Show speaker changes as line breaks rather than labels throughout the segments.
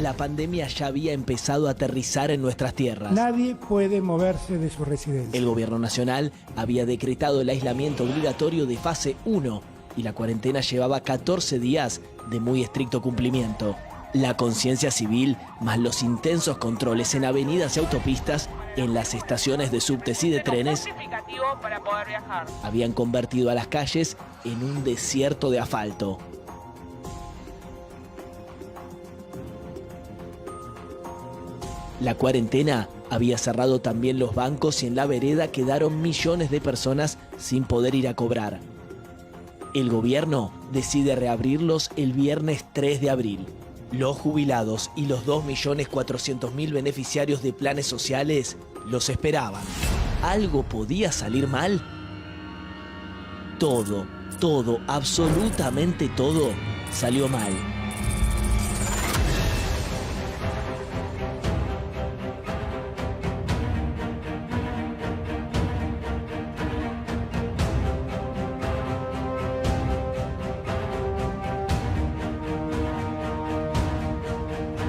la pandemia ya había empezado a aterrizar en nuestras tierras.
Nadie puede moverse de su residencia.
El gobierno nacional había decretado el aislamiento obligatorio de fase 1 y la cuarentena llevaba 14 días de muy estricto cumplimiento. La conciencia civil, más los intensos controles en avenidas y autopistas, en las estaciones de subtes y de trenes,
para poder viajar.
habían convertido a las calles en un desierto de asfalto. La cuarentena había cerrado también los bancos y en la vereda quedaron millones de personas sin poder ir a cobrar. El gobierno decide reabrirlos el viernes 3 de abril. Los jubilados y los 2.400.000 beneficiarios de planes sociales los esperaban. ¿Algo podía salir mal? Todo, absolutamente todo salió mal.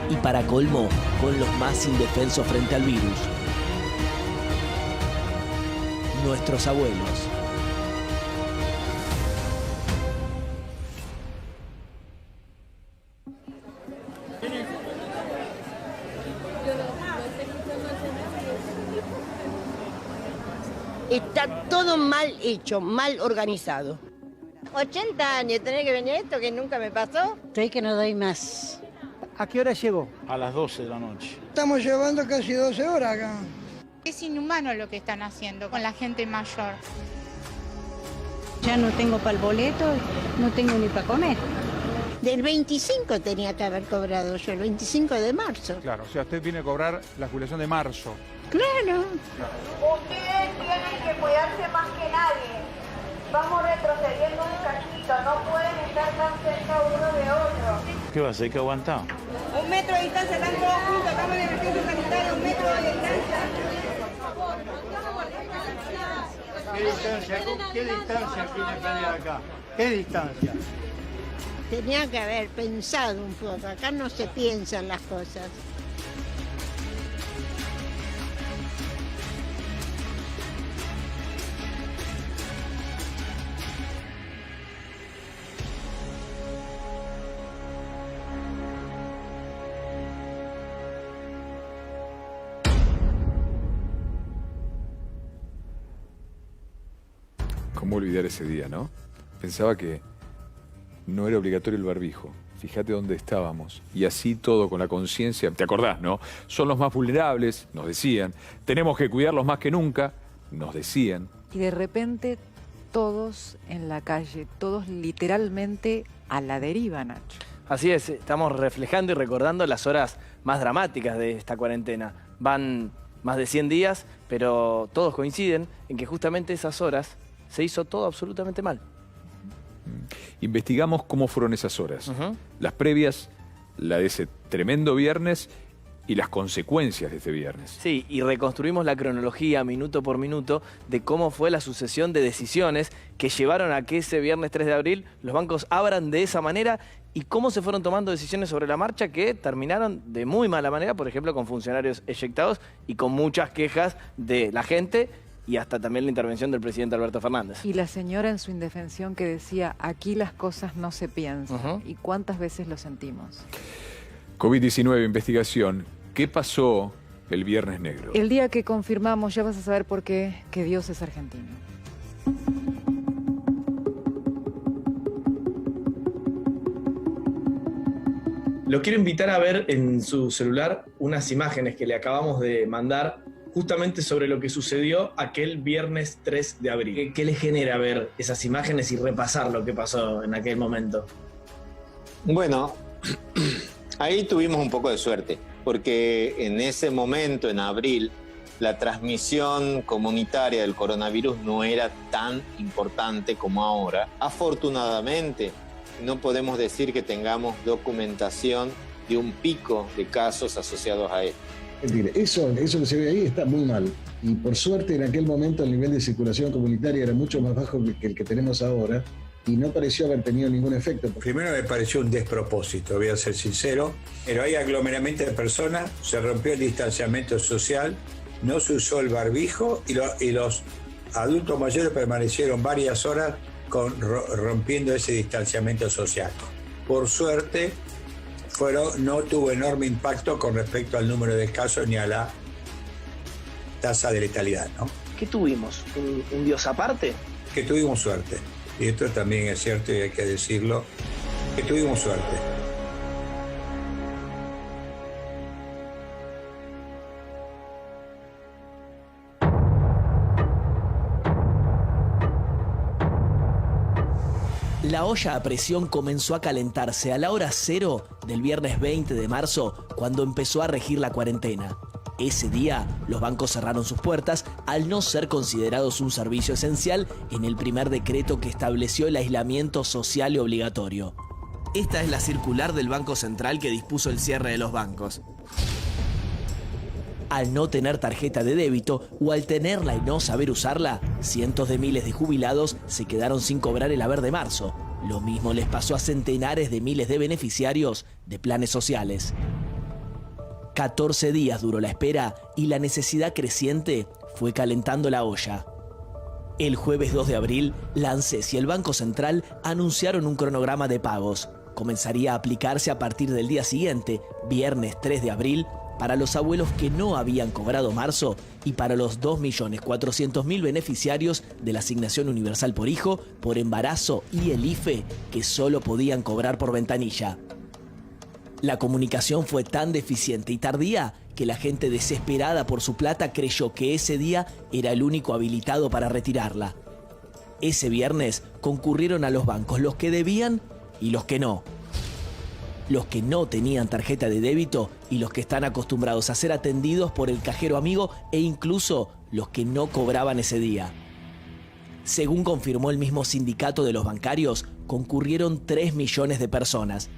Y para colmo, con los más indefensos frente al virus. Nuestros abuelos.
Está todo mal hecho, mal organizado. 80 años, tener que venir esto que nunca me pasó.
Estoy que no doy más.
¿A qué hora llegó?
A las 12 de la noche.
Estamos llevando casi 12 horas acá.
Es inhumano lo que están haciendo con la gente mayor.
Ya no tengo para el boleto, no tengo ni para comer.
Del 25 tenía que haber cobrado yo, el 25 de marzo.
Claro, o sea, usted viene a cobrar la jubilación de marzo.
Claro.
Ustedes tienen que cuidarse más que nadie. Vamos retrocediendo un cachito, no pueden estar tan cerca uno de otro.
¿Qué va a hacer? Hay que aguantar.
1 metro de distancia, están todos juntos, estamos en emergencia sanitaria, 1 metro de distancia.
¿Qué distancia tiene que tener acá? ¿Qué distancia?
Tenía que haber pensado un poco. Acá no se piensan las cosas.
¿Cómo olvidar ese día, no? Pensaba que no era obligatorio el barbijo. Fíjate dónde estábamos. Y así todo con la conciencia. ¿Te acordás, no? Son los más vulnerables, nos decían. Tenemos que cuidarlos más que nunca, nos decían.
Y de repente todos en la calle, todos literalmente a la deriva, Nacho.
Así es, estamos reflejando y recordando las horas más dramáticas de esta cuarentena. Van más de 100 días, pero todos coinciden en que justamente esas horas se hizo todo absolutamente mal.
Investigamos cómo fueron esas horas. Las previas, la de ese tremendo viernes y las consecuencias de este viernes.
Sí, y reconstruimos la cronología minuto por minuto de cómo fue la sucesión de decisiones que llevaron a que ese viernes 3 de abril los bancos abran de esa manera y cómo se fueron tomando decisiones sobre la marcha que terminaron de muy mala manera, por ejemplo, con funcionarios eyectados y con muchas quejas de la gente y hasta también la intervención del presidente Alberto Fernández.
Y la señora en su indefensión que decía, aquí las cosas no se piensan. ¿Y cuántas veces lo sentimos?
COVID-19, investigación. ¿Qué pasó el Viernes Negro?
El día que confirmamos, ya vas a saber por qué, que Dios es argentino.
Lo quiero invitar a ver en su celular unas imágenes que le acabamos de mandar justamente sobre lo que sucedió aquel viernes 3 de abril. ¿Qué le genera ver esas imágenes y repasar lo que pasó en aquel momento?
Bueno, ahí tuvimos un poco de suerte, porque en ese momento, en abril, la transmisión comunitaria del coronavirus no era tan importante como ahora. Afortunadamente, no podemos decir que tengamos documentación de un pico de casos asociados a esto.
Es decir, eso que se ve ahí está muy mal. Y por suerte en aquel momento el nivel de circulación comunitaria era mucho más bajo que el que tenemos ahora. y no pareció haber tenido ningún efecto.
Primero me pareció un despropósito, voy a ser sincero, pero hay aglomeramiento de personas, se rompió el distanciamiento social, no se usó el barbijo y los adultos mayores permanecieron varias horas rompiendo ese distanciamiento social. Por suerte, no tuvo enorme impacto con respecto al número de casos ni a la tasa de letalidad, ¿no?
¿Qué tuvimos? ¿Un dios aparte?
Que tuvimos suerte. Y esto también es cierto y hay que decirlo, que tuvimos suerte.
La olla a presión comenzó a calentarse a la hora 0 del viernes 20 de marzo, cuando empezó a regir la cuarentena. Ese día, los bancos cerraron sus puertas al no ser considerados un servicio esencial en el primer decreto que estableció el aislamiento social y obligatorio. Esta es la circular del Banco Central que dispuso el cierre de los bancos. Al no tener tarjeta de débito o al tenerla y no saber usarla, cientos de miles de jubilados se quedaron sin cobrar el haber de marzo. Lo mismo les pasó a centenares de miles de beneficiarios de planes sociales. 14 días duró la espera y la necesidad creciente fue calentando la olla. El jueves 2 de abril, la ANSES y el Banco Central anunciaron un cronograma de pagos. Comenzaría a aplicarse a partir del día siguiente, viernes 3 de abril, para los abuelos que no habían cobrado marzo y para los 2.400.000 beneficiarios de la Asignación Universal por Hijo, por embarazo y el IFE, que solo podían cobrar por ventanilla. La comunicación fue tan deficiente y tardía que la gente desesperada por su plata creyó que ese día era el único habilitado para retirarla. Ese viernes concurrieron a los bancos los que debían y los que no. Los que no tenían tarjeta de débito y los que están acostumbrados a ser atendidos por el cajero amigo e incluso los que no cobraban ese día. Según confirmó el mismo sindicato de los bancarios, concurrieron 3 millones de personas.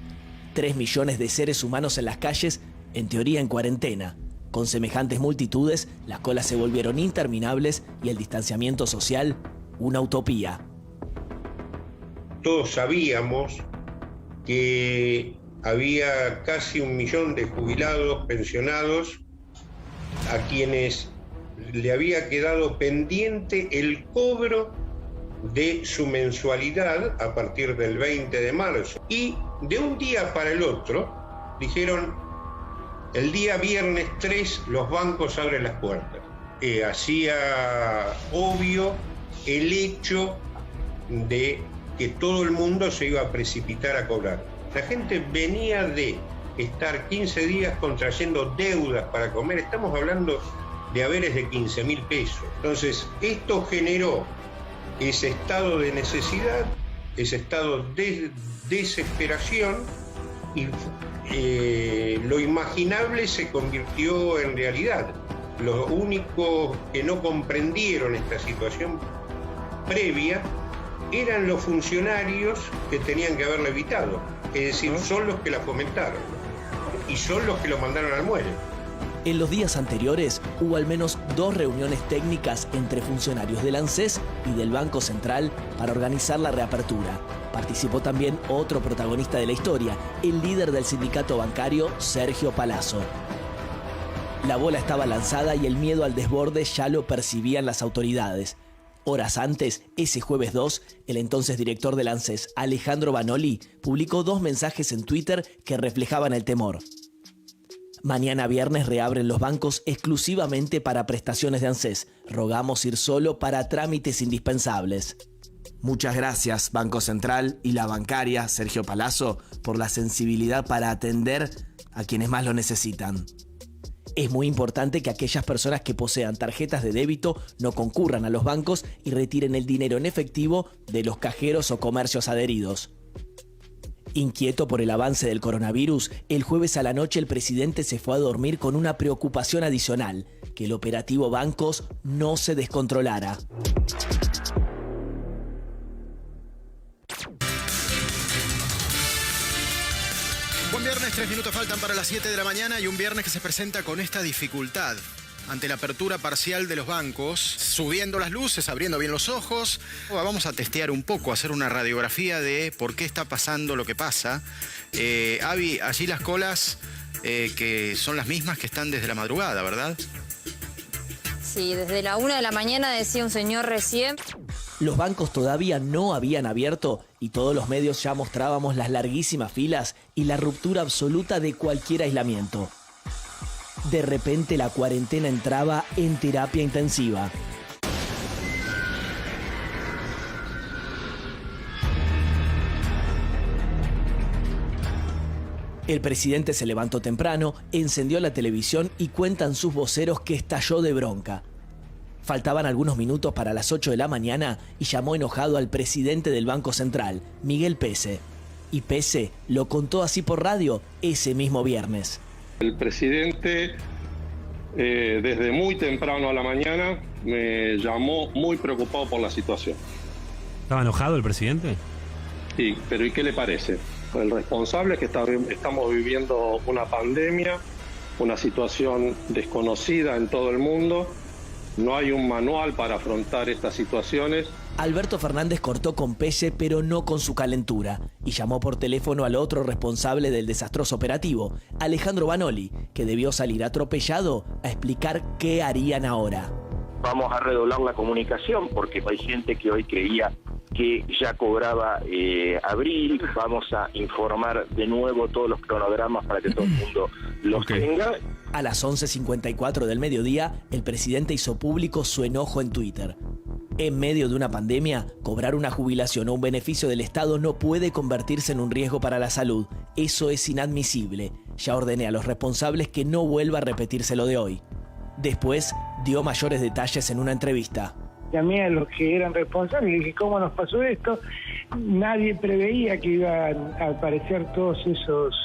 3 millones de seres humanos en las calles, en teoría en cuarentena. Con semejantes multitudes, las colas se volvieron interminables y el distanciamiento social, una utopía.
Todos sabíamos que había casi 1 millón de jubilados, pensionados, a quienes le había quedado pendiente el cobro de su mensualidad a partir del 20 de marzo. Y de un día para el otro, dijeron, el día viernes 3 los bancos abren las puertas. Hacía obvio el hecho de que todo el mundo se iba a precipitar a cobrar. La gente venía de estar 15 días contrayendo deudas para comer. Estamos hablando de haberes de 15.000 pesos. Entonces, esto generó ese estado de necesidad, ese estado de desesperación, y lo imaginable se convirtió en realidad. Los únicos que no comprendieron esta situación previa eran los funcionarios que tenían que haberla evitado. Es decir, son los que la fomentaron y son los que lo mandaron al muere.
En los días anteriores hubo al menos 2 reuniones técnicas entre funcionarios del ANSES y del Banco Central para organizar la reapertura. Participó también otro protagonista de la historia, el líder del sindicato bancario, Sergio Palazzo. La bola estaba lanzada y el miedo al desborde ya lo percibían las autoridades. Horas antes, ese jueves 2, el entonces director del ANSES, Alejandro Banoli, publicó 2 mensajes en Twitter que reflejaban el temor. Mañana viernes reabren los bancos exclusivamente para prestaciones de ANSES. Rogamos ir solo para trámites indispensables. Muchas gracias, Banco Central y la bancaria, Sergio Palazzo, por la sensibilidad para atender a quienes más lo necesitan. Es muy importante que aquellas personas que posean tarjetas de débito no concurran a los bancos y retiren el dinero en efectivo de los cajeros o comercios adheridos. Inquieto por el avance del coronavirus, el jueves a la noche el presidente se fue a dormir con una preocupación adicional, que el operativo bancos no se descontrolara.
Buen viernes, 3 minutos faltan para las 7 de la mañana y un viernes que se presenta con esta dificultad. ante la apertura parcial de los bancos, subiendo las luces, abriendo bien los ojos. Vamos a testear un poco, hacer una radiografía de por qué está pasando lo que pasa. Avi, allí las colas que son las mismas que están desde la madrugada, ¿verdad?
Sí, desde la 1 de la mañana, decía un señor recién.
Los bancos todavía no habían abierto y todos los medios ya mostrábamos las larguísimas filas y la ruptura absoluta de cualquier aislamiento. De repente la cuarentena entraba en terapia intensiva. El presidente se levantó temprano, encendió la televisión y cuentan sus voceros que estalló de bronca. Faltaban algunos minutos para las 8 de la mañana y llamó enojado al presidente del Banco Central, Miguel Pese. Y Pese lo contó así por radio ese mismo viernes.
El presidente, desde muy temprano a la mañana, me llamó muy preocupado por la situación.
¿Estaba enojado el presidente?
Sí, pero ¿y qué le parece? El responsable es que estamos viviendo una pandemia, una situación desconocida en todo el mundo. No hay un manual para afrontar estas situaciones.
Alberto Fernández cortó con Pese, pero no con su calentura, y llamó por teléfono al otro responsable del desastroso operativo, Alejandro Banoli, que debió salir atropellado a explicar qué harían ahora.
Vamos a redoblar la comunicación porque hay gente que hoy creía que ya cobraba abril. Vamos a informar de nuevo todos los cronogramas para que todo el mundo los tenga.
A las 11:54 del mediodía, el presidente hizo público su enojo en Twitter. En medio de una pandemia, cobrar una jubilación o un beneficio del Estado no puede convertirse en un riesgo para la salud. Eso es inadmisible. Ya ordené a los responsables que no vuelva a repetirse lo de hoy. Después, dio mayores detalles en una entrevista.
Llamé a los que eran responsables y dije, ¿cómo nos pasó esto? Nadie preveía que iban a aparecer todos esos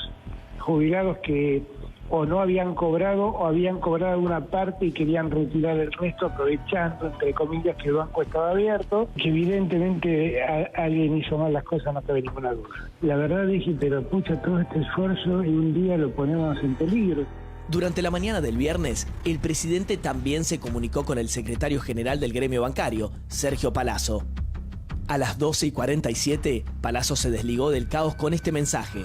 jubilados que o no habían cobrado o habían cobrado una parte y querían retirar el resto aprovechando, entre comillas, que el banco estaba abierto, que evidentemente alguien hizo mal las cosas, no cabe ninguna duda. La verdad dije, pero pucha, todo este esfuerzo y un día lo ponemos en peligro.
Durante la mañana del viernes, el presidente también se comunicó con el secretario general del gremio bancario, Sergio Palazzo. A las 12:47, Palazzo se desligó del caos con este mensaje.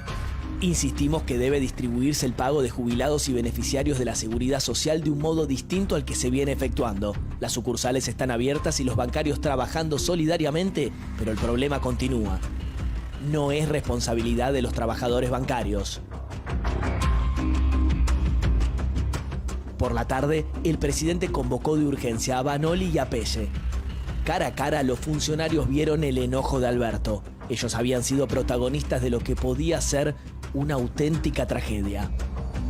Insistimos que debe distribuirse el pago de jubilados y beneficiarios de la seguridad social de un modo distinto al que se viene efectuando. Las sucursales están abiertas y los bancarios trabajando solidariamente, pero el problema continúa. No es responsabilidad de los trabajadores bancarios. Por la tarde, el presidente convocó de urgencia a Banoli y a Pese. Cara a cara, los funcionarios vieron el enojo de Alberto. Ellos habían sido protagonistas de lo que podía ser una auténtica tragedia.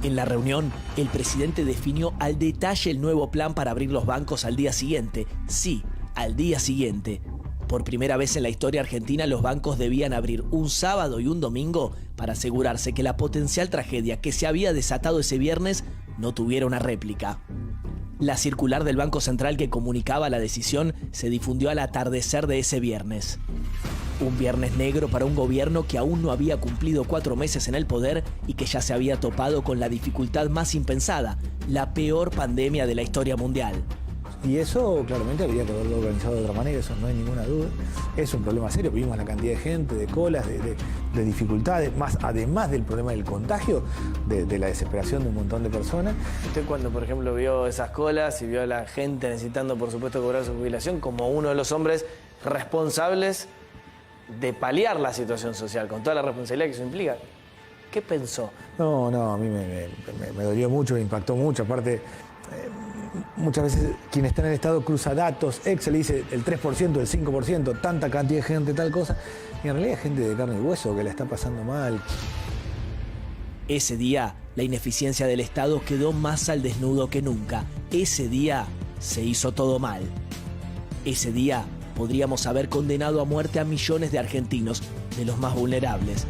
En la reunión, el presidente definió al detalle el nuevo plan para abrir los bancos al día siguiente. Sí, al día siguiente. Por primera vez en la historia argentina, los bancos debían abrir un sábado y un domingo para asegurarse que la potencial tragedia que se había desatado ese viernes no tuviera una réplica. La circular del Banco Central que comunicaba la decisión se difundió al atardecer de ese viernes. Un viernes negro para un gobierno que aún no había cumplido 4 meses en el poder y que ya se había topado con la dificultad más impensada, la peor pandemia de la historia mundial.
Y eso claramente habría que haberlo organizado de otra manera, eso no hay ninguna duda. Es un problema serio, vimos la cantidad de gente, de colas, de dificultades, además del problema del contagio, de la desesperación de un montón de personas.
Usted cuando, por ejemplo, vio esas colas y vio a la gente necesitando, por supuesto, cobrar su jubilación, como uno de los hombres responsables de paliar la situación social, con toda la responsabilidad que eso implica, ¿qué pensó?
No, a mí me dolió mucho, me impactó mucho, aparte... muchas veces quien está en el Estado cruza datos, Excel dice el 3%, el 5%, tanta cantidad de gente, tal cosa, y en realidad hay gente de carne y hueso que la está pasando mal.
Ese día, la ineficiencia del Estado quedó más al desnudo que nunca. Ese día, se hizo todo mal. Ese día, podríamos haber condenado a muerte a millones de argentinos, de los más vulnerables.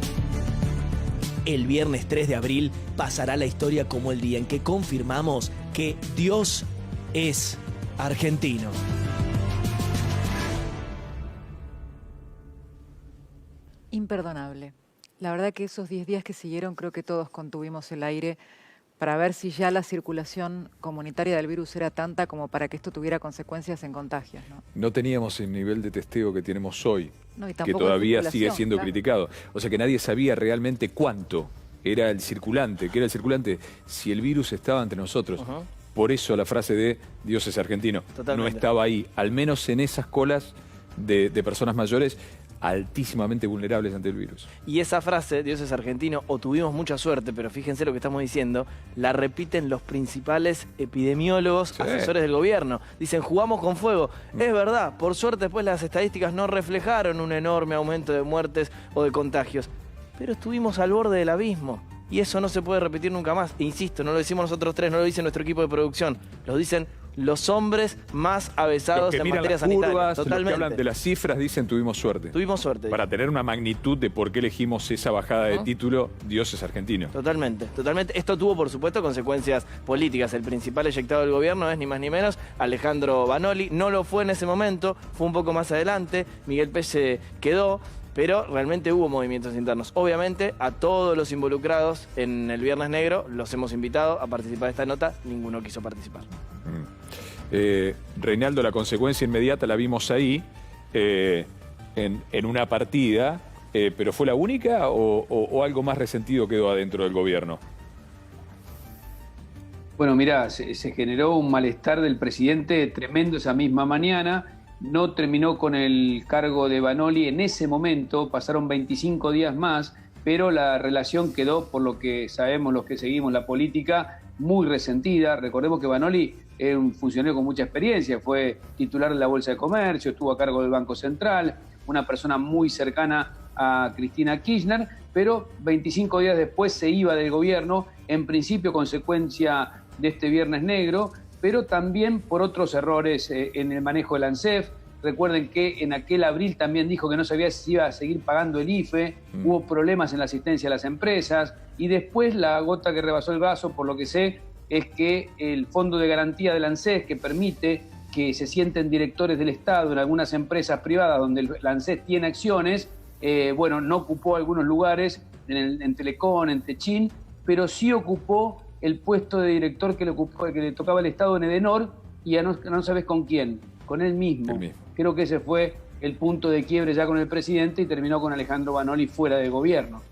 El viernes 3 de abril pasará la historia como el día en que confirmamos que Dios es argentino.
Imperdonable. La verdad que esos 10 días que siguieron creo que todos contuvimos el aire para ver si ya la circulación comunitaria del virus era tanta como para que esto tuviera consecuencias en contagios, ¿no?
No teníamos el nivel de testeo que tenemos hoy,
No, y
que
tampoco
todavía
de
sigue
circulación,
siendo
claro.
criticado. O sea que nadie sabía realmente cuánto era el circulante, qué era el circulante, si el virus estaba entre nosotros. Por eso la frase de Dios es argentino.
Totalmente.
No estaba ahí, al menos en esas colas de personas mayores altísimamente vulnerables ante el virus.
Y esa frase, Dios es argentino, o tuvimos mucha suerte, pero fíjense lo que estamos diciendo, la repiten los principales epidemiólogos, asesores del gobierno. Dicen, jugamos con fuego. Es verdad, por suerte después las estadísticas no reflejaron un enorme aumento de muertes o de contagios, pero estuvimos al borde del abismo. Y eso no se puede repetir nunca más. E insisto, no lo decimos nosotros tres, no lo dice nuestro equipo de producción, lo dicen los hombres más avesados
Los que
en
miran
materia
las
sanitaria.
curvas, los que
Totalmente.
hablan de las cifras, dicen tuvimos suerte.
Tuvimos suerte.
Para tener una magnitud de por qué elegimos esa bajada de título, Dios es argentino.
Totalmente, totalmente. Esto tuvo, por supuesto, consecuencias políticas. El principal eyectado del gobierno es ni más ni menos Alejandro Vanoli. No lo fue en ese momento, fue un poco más adelante. Miguel Pelle quedó, pero realmente hubo movimientos internos. Obviamente, a todos los involucrados en el Viernes Negro los hemos invitado a participar de esta nota. Ninguno quiso participar.
Reinaldo, la consecuencia inmediata la vimos ahí, en una partida, pero ¿fue la única o algo más resentido quedó adentro del gobierno?
Bueno, mirá, se generó un malestar del presidente tremendo esa misma mañana. No terminó con el cargo de Vanoli en ese momento, pasaron 25 días más, pero la relación quedó, por lo que sabemos los que seguimos la política, muy resentida. Recordemos que Vanoli es un funcionario con mucha experiencia, fue titular de la Bolsa de Comercio, estuvo a cargo del Banco Central, una persona muy cercana a Cristina Kirchner, pero 25 días después se iba del gobierno, en principio consecuencia de este Viernes Negro, pero también por otros errores en el manejo del ANSEF. Recuerden que en aquel abril también dijo que no sabía si iba a seguir pagando el IFE, hubo problemas en la asistencia a las empresas, y después la gota que rebasó el vaso, por lo que sé, es que el fondo de garantía del ANSES, que permite que se sienten directores del Estado en algunas empresas privadas donde el ANSES tiene acciones, bueno, no ocupó algunos lugares en Telecom, en Techin, pero sí ocupó el puesto de director que le tocaba al Estado en Edenor, y ya no sabes con quién, con él mismo. Creo que ese fue el punto de quiebre ya con el presidente y terminó con Alejandro Vanoli fuera del gobierno.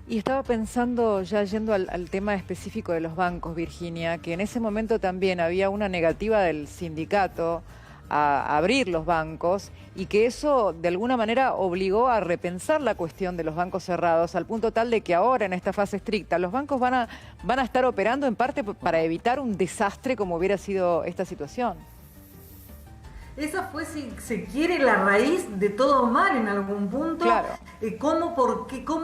Y estaba pensando, ya yendo al tema específico de los bancos, Virginia, que en ese momento también había una negativa del sindicato a abrir los bancos y que eso de alguna manera obligó a repensar la cuestión de los bancos cerrados al punto tal de que ahora en esta fase estricta los bancos van a estar operando en parte para evitar un desastre como hubiera sido esta situación.
Esa fue, si se quiere, la raíz de todo mal en algún punto.
Claro.
¿Cómo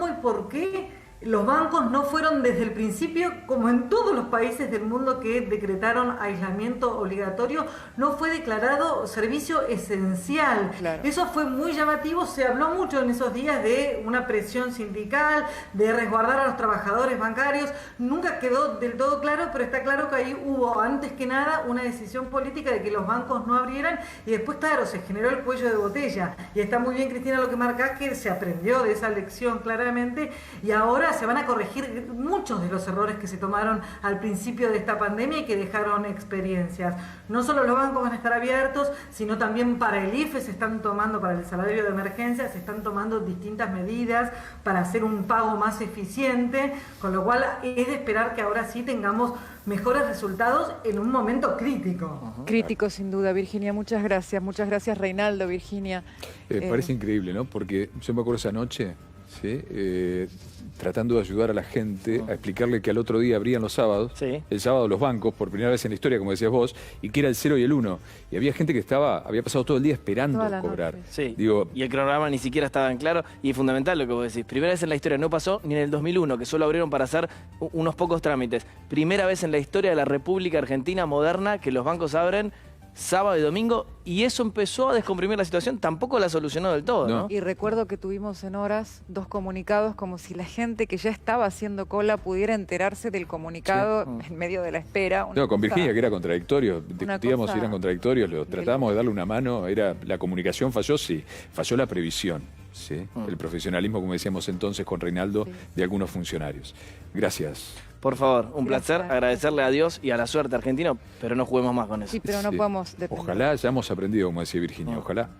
y por qué los bancos no fueron desde el principio, como en todos los países del mundo que decretaron aislamiento obligatorio, no fue declarado servicio esencial?
Claro.
Eso fue muy llamativo, se habló mucho en esos días de una presión sindical, de resguardar a los trabajadores bancarios. Nunca quedó del todo claro, pero está claro que ahí hubo, antes que nada, una decisión política de que los bancos no abrieran, y después, claro, se generó el cuello de botella. Y está muy bien, Cristina, lo que marcás, que se aprendió de esa lección claramente, y ahora se van a corregir muchos de los errores que se tomaron al principio de esta pandemia y que dejaron experiencias. No solo los bancos van a estar abiertos, sino también para el IFE se están tomando, para el salario de emergencia, se están tomando distintas medidas para hacer un pago más eficiente, con lo cual es de esperar que ahora sí tengamos mejores resultados en un momento crítico.
Crítico, sin duda, Virginia. Muchas gracias, Reinaldo, Virginia.
Parece increíble, ¿no? Porque yo me acuerdo esa noche, ¿sí? Tratando de ayudar a la gente a explicarle que al otro día abrían los sábados, el sábado los bancos, por primera vez en la historia, como decías vos, y que era el 0 y el 1. Y había gente que había pasado todo el día esperando cobrar.
Sí.
Digo,
y el cronograma ni siquiera estaba en claro. Y es fundamental lo que vos decís. Primera vez en la historia, no pasó ni en el 2001, que solo abrieron para hacer unos pocos trámites. Primera vez en la historia de la República Argentina moderna que los bancos abren sábado y domingo, y eso empezó a descomprimir la situación, tampoco la solucionó del todo, ¿no?
Y recuerdo que tuvimos en horas 2 comunicados, como si la gente que ya estaba haciendo cola pudiera enterarse del comunicado en medio de la espera.
No, con Virginia, que era contradictorio, discutíamos si eran contradictorios, tratábamos de darle una mano, la comunicación falló, sí, falló la previsión, ¿sí? El profesionalismo, como decíamos entonces con Reinaldo, de algunos funcionarios. Gracias.
Por favor, un
Gracias.
placer, agradecerle a Dios y a la suerte argentina, pero no juguemos más con eso.
Sí, pero no podemos depender.
Ojalá hayamos aprendido, como decía Virginia, ojalá.